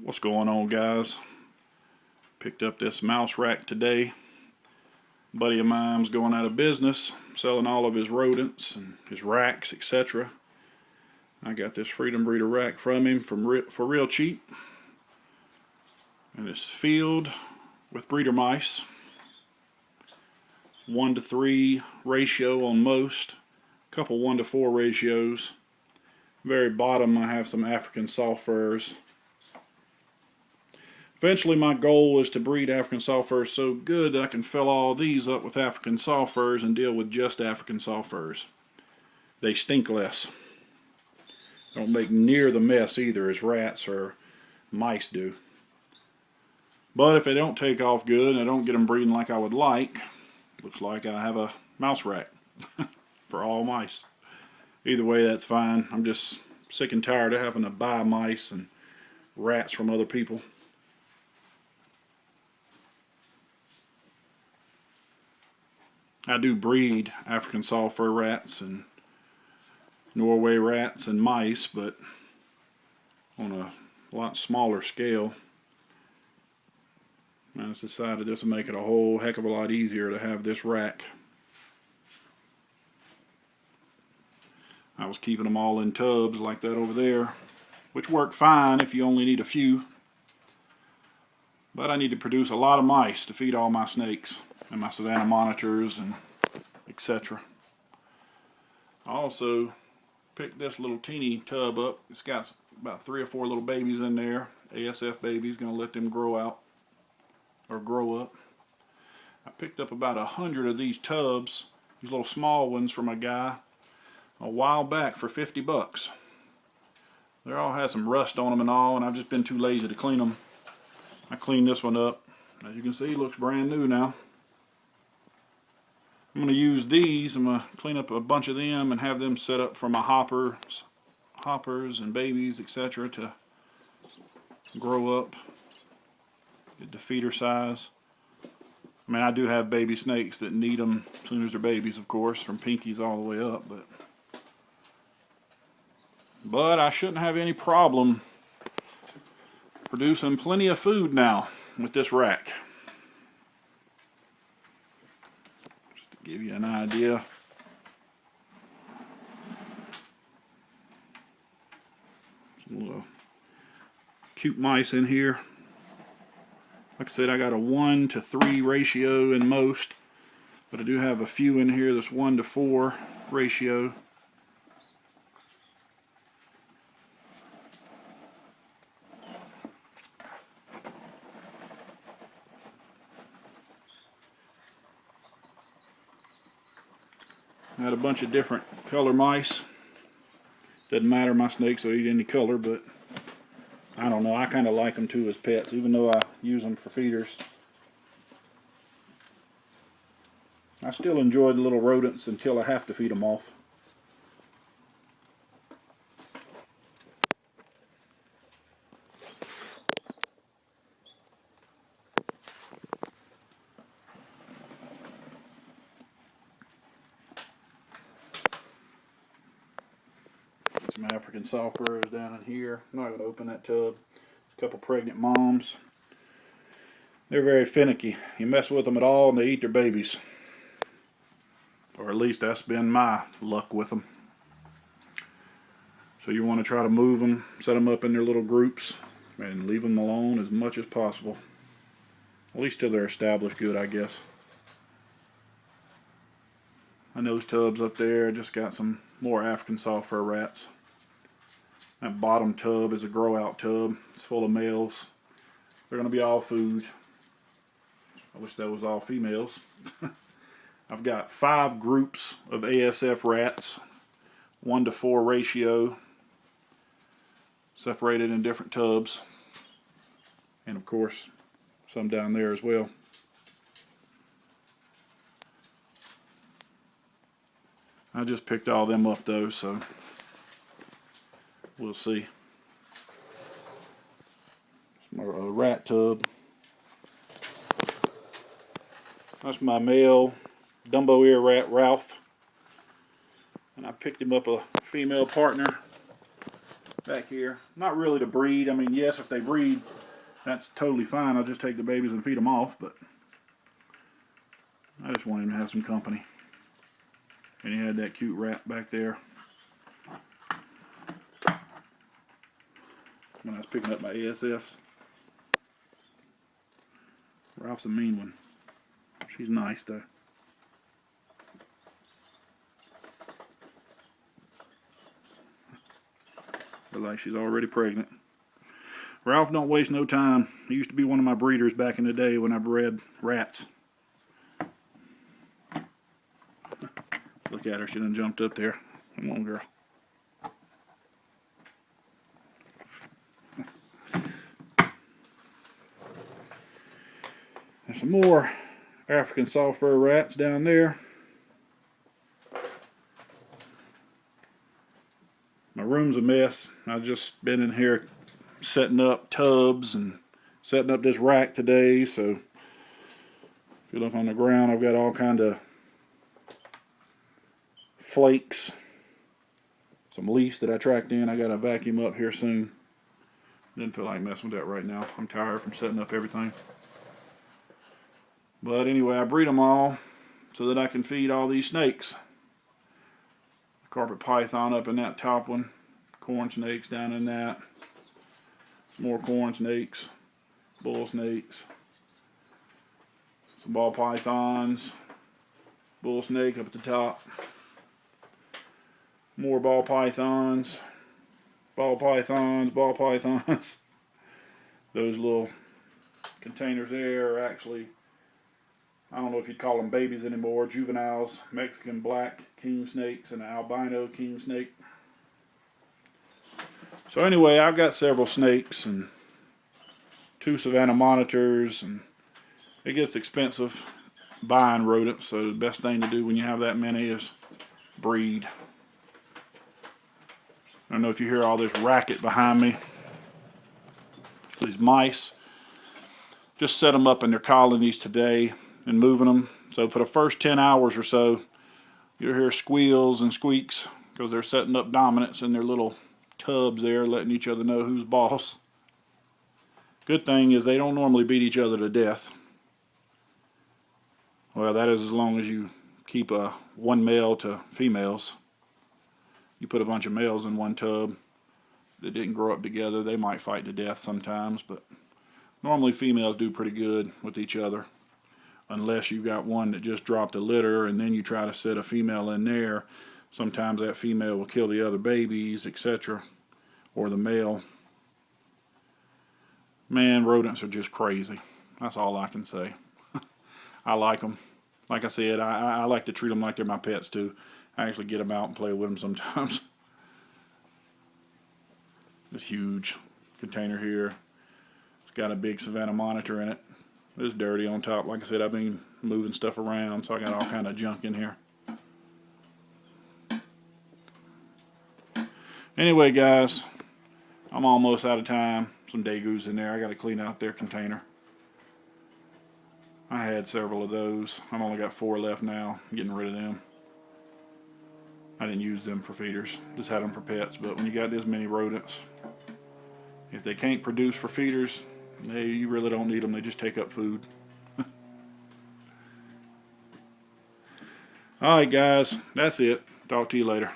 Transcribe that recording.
What's going on, guys? Picked up this mouse rack today. A buddy of mine's going out of business, selling all of his rodents and his racks, etc. I got this Freedom Breeder rack from him for real cheap. And it's filled with breeder mice. 1-to-3 ratio on most. A couple 1-to-4 ratios. Very bottom I have some African soft furs. Eventually my goal is to breed African soft furs so good that I can fill all these up with African soft furs and deal with just African soft furs. They stink less. Don't make near the mess either as rats or mice do. But if they don't take off good and I don't get them breeding like I would like, looks like I have a mouse rack for all mice. Either way, that's fine. I'm just sick and tired of having to buy mice and rats from other people. I do breed African soft fur rats and Norway rats and mice, but on a lot smaller scale. I just decided this will make it a whole heck of a lot easier to have this rack. I was keeping them all in tubs like that over there, which worked fine if you only need a few. But I need to produce a lot of mice to feed all my snakes and my Savannah monitors and etc. I also picked this little teeny tub up. It's got about 3 or 4 little babies in there. ASF babies, gonna let them grow out or grow up. I picked up about 100 of these tubs, these little small ones, from a guy a while back for 50 bucks. They all had some rust on them and all, and I've just been too lazy to clean them. I cleaned this one up. As you can see, it looks brand new now. I'm going to use these. I'm going to clean up a bunch of them and have them set up for my hoppers and babies, etc. to grow up, get the feeder size. I mean, I do have baby snakes that need them as soon as they're babies, of course, from pinkies all the way up. But I shouldn't have any problem producing plenty of food now with this rack. Just to give you an idea. Some little cute mice in here. Like I said, I got a 1-to-3 ratio in most, but I do have a few in here that's 1-to-4 ratio. I had a bunch of different color mice. Doesn't matter, my snakes will eat any color, but I don't know, I kind of like them too as pets, even though I use them for feeders. I still enjoy the little rodents until I have to feed them off. Some African soft furs down in here. I'm not going to open that tub. A couple pregnant moms. They're very finicky. You mess with them at all and they eat their babies. Or at least that's been my luck with them. So you want to try to move them, set them up in their little groups, and leave them alone as much as possible. At least till they're established good, I guess. And those tubs up there just got some more African soft fur rats. That bottom tub is a grow out tub. It's full of males. They're going to be all food. I wish that was all females. I've got 5 groups of ASF rats, 1-to-4 ratio, separated in different tubs. And of course, some down there as well. I just picked all them up though, so we'll see. It's my rat tub. That's my male Dumbo ear rat, Ralph. And I picked him up a female partner back here. Not really to breed. I mean, yes, if they breed, that's totally fine. I'll just take the babies and feed them off, but I just want him to have some company. And he had that cute rat back there when I was picking up my ASFs. Ralph's a mean one. She's nice though. Looks like she's already pregnant. Ralph don't waste no time. He used to be one of my breeders back in the day when I bred rats. Look at her, she done jumped up there. Come on, girl. There's some more African soft fur rats down there. My room's a mess. I've just been in here setting up tubs and setting up this rack today, so if you look on the ground, I've got all kind of flakes, some leaves that I tracked in. I got to vacuum up here soon. Didn't feel like messing with that right now. I'm tired from setting up everything. But anyway, I breed them all so that I can feed all these snakes. Carpet python up in that top one. Corn snakes down in that. More corn snakes. Bull snakes. Some ball pythons. Bull snake up at the top. More ball pythons. Ball pythons. Ball pythons. Those little containers there are actually, I don't know if you'd call them babies anymore, juveniles, Mexican black king snakes and an albino king snake. So anyway, I've got several snakes and 2 Savannah monitors, and it gets expensive buying rodents, so the best thing to do when you have that many is breed. I don't know if you hear all this racket behind me. These mice, just set them up in their colonies today and moving them. So for the first 10 hours or so, you'll hear squeals and squeaks because they're setting up dominance in their little tubs there, letting each other know who's boss. Good thing is they don't normally beat each other to death. Well, that is as long as you keep one male to females. You put a bunch of males in one tub that didn't grow up together, they might fight to death sometimes, but normally females do pretty good with each other. Unless you got one that just dropped a litter and then you try to set a female in there. Sometimes that female will kill the other babies, etc. Or the male. Man, rodents are just crazy. That's all I can say. I like them. Like I said, I like to treat them like they're my pets too. I actually get them out and play with them sometimes. This huge container here. It's got a big Savannah monitor in it. It's dirty on top. Like I said, I've been moving stuff around, so I got all kind of junk in here. Anyway, guys, I'm almost out of time. Some degus in there. I got to clean out their container. I had several of those. I've only got 4 left now. I'm getting rid of them. I didn't use them for feeders. Just had them for pets. But when you got this many rodents, if they can't produce for feeders, you really don't need them. They just take up food. Alright guys, that's it. Talk to you later.